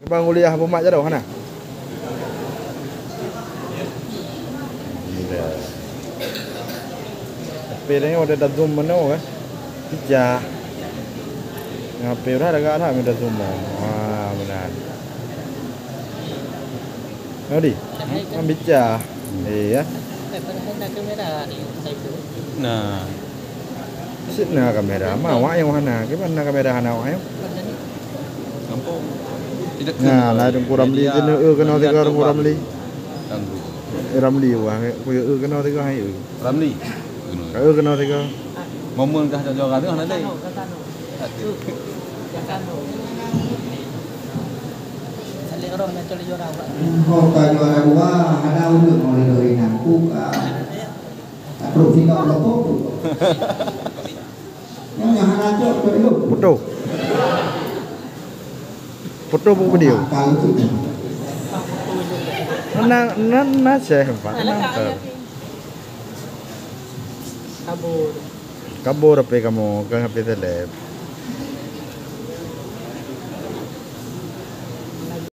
Bang kuliah apa mak jauh mana? HP ni ada dah zoom mana kan? Pijak. HP dah ada kat ada zoom. Wah, benar. Nadi, ambil pijak. Iya. Nah, Sini kamera. Mau yang mana? Gimana kamera anak ayam? kampung. Tidak Nah, lah dong kurang li jenuh kena tiga orang kurang li. Tangguh. Ramli wah, kuya kena tiga hai. Ramli. Kena tiga. Momen kah jauh kali kan ada. Kalau juara dua ada untuk mulai nangkuk. Terus tidak berapa. Yang aja dulu. Foto. Foto bu video. Nana saya pak. Kabur apa kamu? Kau apa telep?